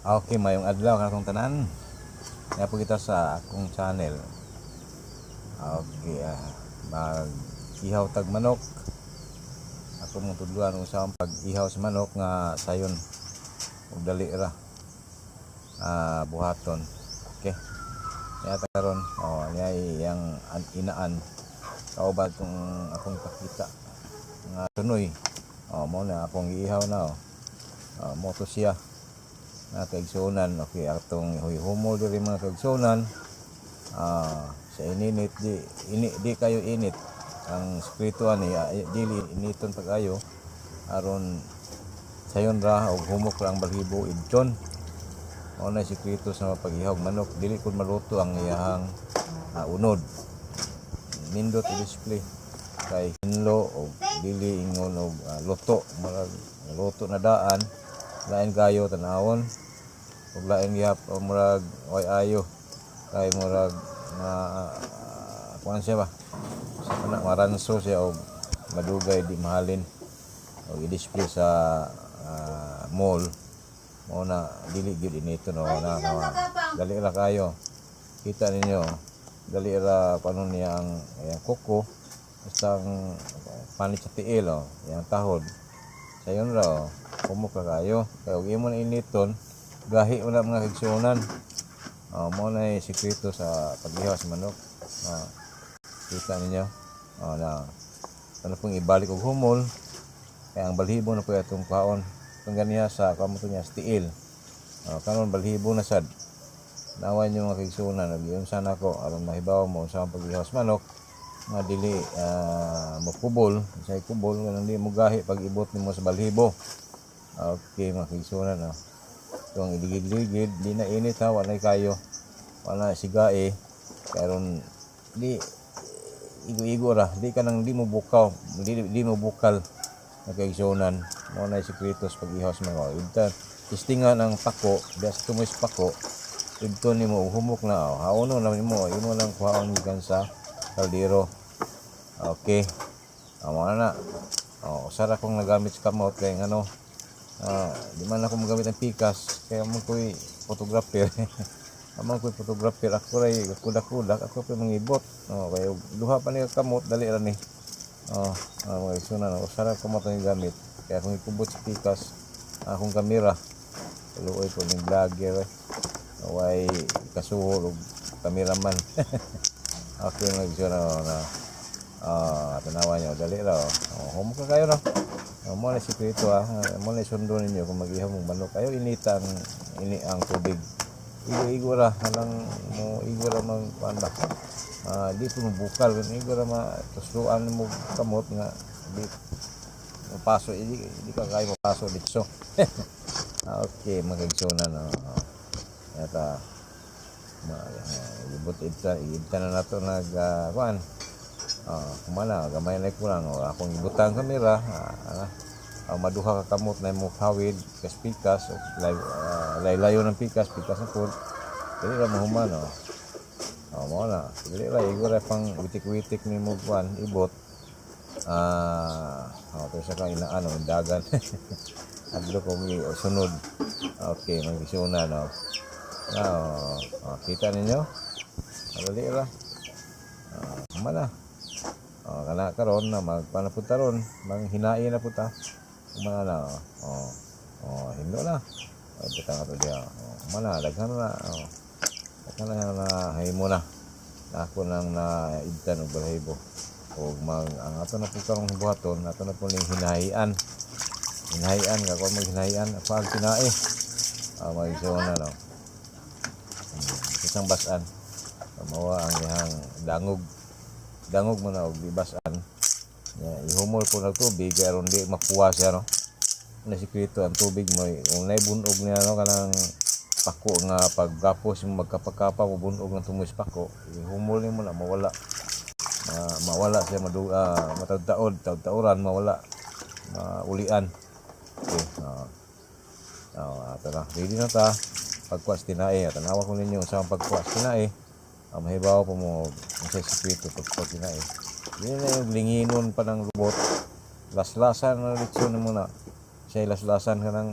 Okay, mayong adlaw katong tanan. Kaya po kita sa akong channel. Okay, mag-ihaw tag manok. Ako mong tudluan kung saan pag-ihaw sa manok nga sayon ug dali ra buhaton. Okay. Kaya karon niya yang inaan kauban tong akong pakita nga tunoy. Mo na akong ihaw na mo to siya na kaigsunan. Okay, atong humol diri mga kaigsunan. Sa ininit di kayo init ang spirito ani dili initon pag-ayo aron sayon ra og humok ra ang balhibo idton. Mao na sikreto sa pag-ihaw manok, dili kun maluto ang iyahang unod. Nindot i-display kay hinlo og dili ingon og luto, marag luto na daan lain kayo tanawon ug lain gihap murag oy ayo kay murag kuan siya ba sa kana maranso siya og madugay di mahalin og i-display sa mall. Mo na dili gyud inito na dali ra kayo kita ninyo, dali ra panon niya ang kuko basta ang panit sa tiil yang tahod sayon ra humok ra kayo kay og imo na initon gahi wala mga kaigsunan. Mo na sikreto sa pag-ihaw sa manok. Kita ninyo na ano pong ibalik og humol kay ang balhibo na po itong kaon kung ganiya sa kamuto niya stiil. Karon balhibo na sad nawan yung mga kaigsunan nagyon sana ko aron mahibaw mo sa pag-ihaw sa manok nga dili mapubol say kubol nga hindi mo gahi pag ibot nimo sa balhibo. Okay mga kaigsunan itong iligid-ligid di na init wala kayo wala sigae karon di igo-igo ra di ka nang di mo bukaw di mo bukal na kaigsunan. Mo na sikreto sa pag-ihaw sa manok ita tistingan ang pako das tumoy sa pako ito nimo humok na hauno na nimo imo lang kuhaon gikan sa kaldero. Okay, amo na usara kong nagamit sa kamot kay ano di man ako magamit ang pikas kaya mo ko'y photographer. Amang ko'y photographer ako ray kudak-kudak ako pa mangibot kaya duha pa ni kamot dali ra ni mga isunan usara kamot ang gamit kaya kung ikubot sa pikas akong kamera luoy ko ning vlogger way kasuhol og kameraman. Okay mga isunan na tanawan nyo dali ra humok kayo mo na sikreto mo na sundo ninyo kung mag-ihaw mong manok kayo inita ang tubig igo ra halang mo igo ra mang kuan ba di po bukal igo ra matusluan mo kamot nga di mapaso di ka kayo mapaso dito. Okay magigsunan yata ibot ibta na nato nag kuan kumana gamay na ko lang akong ibutang kamera maduha ka kamot na mo hawid kas pikas laylayo ng pikas na pod dili ra mahuman mo na dili ra igo ra pang witik-witik ni mo kuan ibot pero sa ka inaan dagan adlo ko sunod. Okay magisunan kita ninyo dali ra kumana kana karon na magpanapunta ron manghinain na puta kumana na hindo na puta nga to diya kumana daghan na himo na ako nang na idtan og balhibo og ang ato na putang buhaton ato na po ning hinahian nga kung maghinahian pag kinae magisunan isang basan mawa ang ihang dangog mo na og libasan ihumol po ng tubig aron di makuha siya na sikreto ang tubig mo kung naibunog niya kanang pako nga paggapos mo magkapakapa mo bunog ng tumoy sa pako ihumol mo na mawala siya matagtaod-tauran mawala ulian. Okay ato na ready na ta pagkuas tinae tanawa ko ninyo sa pagkuas tinae mahibaw po mo sa sikreto pag tinae hindi na yung linginon pa ng robot laslasan na leksyon mo na siya laslasan ka ng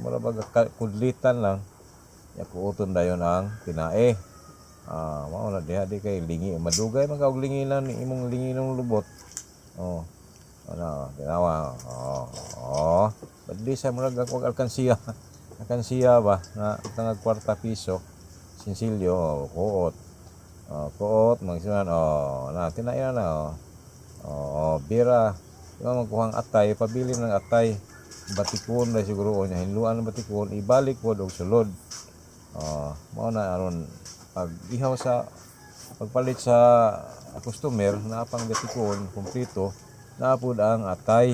mura baga kudlitan lang Ya kuuton dayon ang tinae. Mao na diha di kay lingi madugay man kag linginan imong linginong lubot. Oh. Ano, tinawa. Badli sa murag ako alkansiya. Alkansiya ba na tangag kwarta piso. Sinsilyo, kuot. Kuot magsunan na tinae na. Bira. Yung magkuhang atay, pabili ng atay. Batikon na siguro o niya hinluan ng batikon, ibalik po og sulod. Mao na aron pag ihaw sa pagpalit sa customer na pang batikon kompleto na pud ang atay.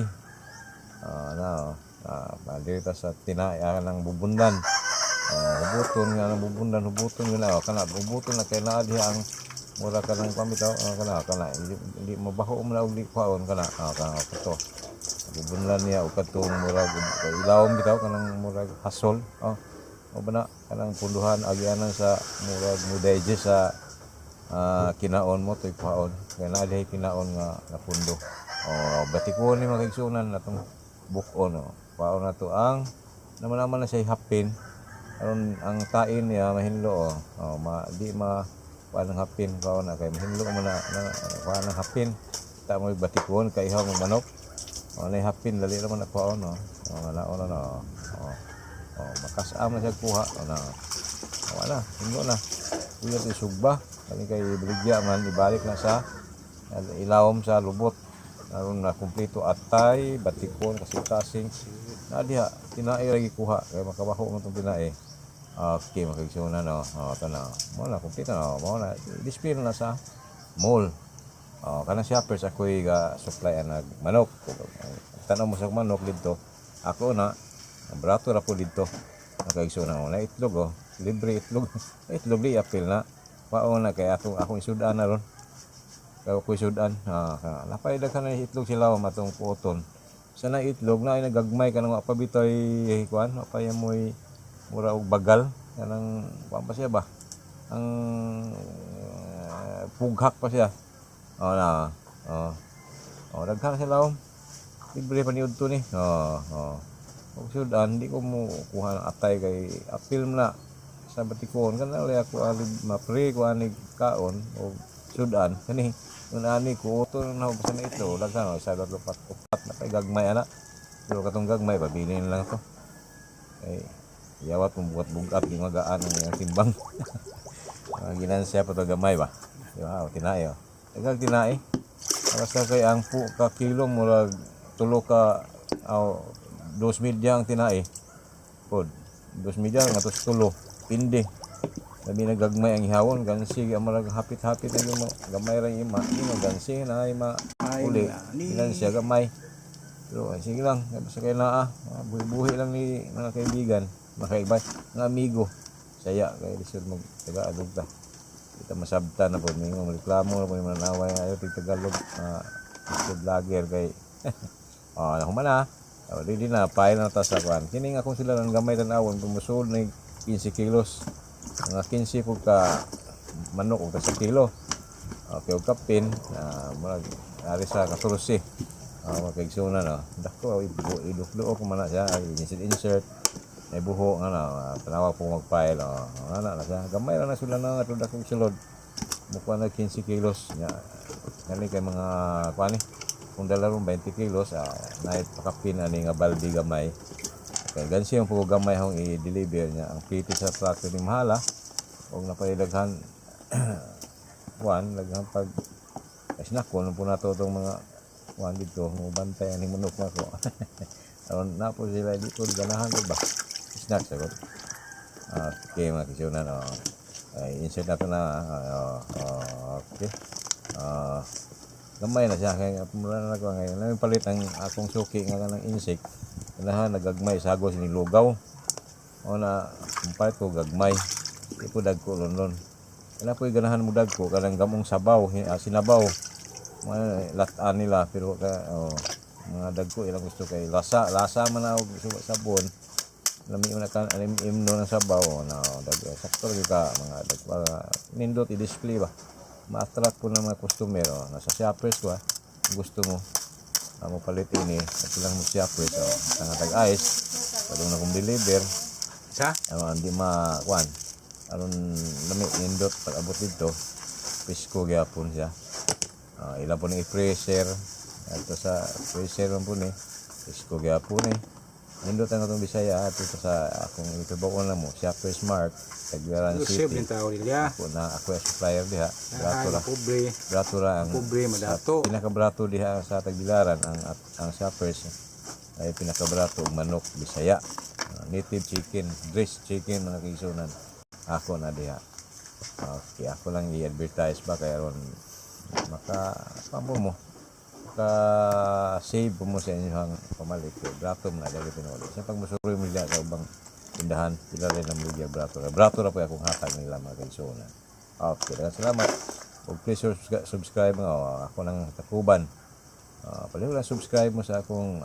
Dito sa tinaya ng bubundan. Hubuton nga ng bubundan, hubuton yun na kana hubuton na kay naa diha ang mura ka ng pamitaw kana hindi mabaho mo na og likwaon kana kato bubunlan niya og katong murag ilawom bitaw kanang murag hasol o bana kanang punduhan agyanan sa murag mo digest sa kinaon mo toy kwaon kay naa diha kinaon nga napundo batikon ni makigsunan atong bukon kwaon na to ang naman na siya hapin aron ang tain niya mahinlo di ma kuan hapin kwaon na kay mahinlo mo na kuan ng hapin ta mo batikon kay ihaw ng manok na hapin dali naman na kwaon makasam na siya kuha wala hinlo na kuya ti sugba kani kay baligya man ibalik na sa ilawom sa lubot aron na kumpleto atay batikon kasing na diha tinae ra gikuha kay makabaho man tong tinae. Okay, makigsunan tanaw mo na kumpleto mo na display na sa mall. Kanang shoppers ako'y ga-supply ang manok. Tanaw mo sa manok dito. Ako na, barato ra po dito. Nakagsunan mo na itlog libre itlog. Itlog di apil na. Pao na kay akong isudan na ron. Kaya ako'y isudan. Napaidag ka na itlog sila matong puoton. Sana itlog na ay nagagmay ka nang mapabitoy kuan. Mapaya mo'y mura og bagal. Kanang kuan pa siya ba? Ang pughak pa siya. Daghan sila libre pa niud to ni. Kung sudan di ko mo kuha ng atay kay apil na sa batikon kana wala ako alig mapre ko anig kaon o sudan kani unani ko uto na sa na ito daghan sa upat na kay gagmay ana pero katong gagmay pabilin lang to ay yawat mo bugat di magaan ang timbang ginansya pa to gamay ba wow tinae tagal tinae basta kay ang ka kilo murag tulo ka 2 media ang tinae pod 2 media nga tos tulo pindi labi na gagmay ang ihawon gansi amarag hapit-hapit ang mo gamay ra ima gansi na ima uli ilan siya gamay pero sige lang basta kay naa buhi lang ni mga kaibigan makaibay nga amigo saya kay lisod mo taga-alog ta kita masabta na po may mga reklamo na po yung manaway ayo Tagalog vlogger kay humana di na pile na ta sa kuan kining akong sila ng gamay tan-awon pumusod na 15 kilos mga 15 po ka manok o sa kilo okay og kapin murag ari sa 14 makaigsunan dako iduklo ko man na siya insert may buho tanawa po mag-file na siya gamay ra na sila na ato dakong sulod mukha na 15 kilos nya kani kay mga kuani kung dalarong 20 kilos night pakapin ani nga baldi gamay kay gansi ang po gamay hong i-deliver niya ang piti sa truck ni mahala og napaidaghan kuan daghang pag snack ko po nato tong mga kuan dito mo bantay ani manok nako aron na po sila dito ganahan ba snack sagot okay mga kisunan insert nato na okay gamay na siya kaya mula na ako ngayon namin palit ang akong suki nga ng insect ganahan nagagmay sagos ni lugaw o na palit ko gagmay ipo dag ko lon wala po ganahan mo dag ko kanang gamong sabaw sinabaw mga latan nila pero mga dag ko ilang gusto kay lasa man na og sabon lami una kan imno ng sabaw na dag sakto ka mga dag para nindot i-display ba ma-attract po ng mga customer nasa shoppers ko gusto mo mo palit ini at lang mo shoppers tag ice padung na kong deliver Sa? Di makuan. Aron lami nindot pag abot dito. Pisko gyapon siya. Ila po ni freezer. Ato sa freezer man po ni. Pisko gyapon ni. Nindot ang atong Bisaya ato sa akong itubaon na mo. Shopper Smart. Tagbiaran Save City. din tao nila. Ako yung supplier diha. Brato ra. Pobre. Brato ra ang Pobre madato. pinakabrato diha sa Tagbilaran ang shoppers ay pinakabrato og manok Bisaya. Native chicken, dressed chicken mga kaigsunan. Ako na diha. Okay, ako lang i-advertise ba kaya ron pamo mo. Save mo sa inyong pamalit. Brato mo na dali pinuli. Sa pagmasuroy mo diha sa ubang tindahan, pila rin ang media brato. Brato ra po akong hatag nila mga kaigsunan. Okay, salamat. Ug please subscribe nga ako ng Takuban. Paliw lang subscribe mo sa akong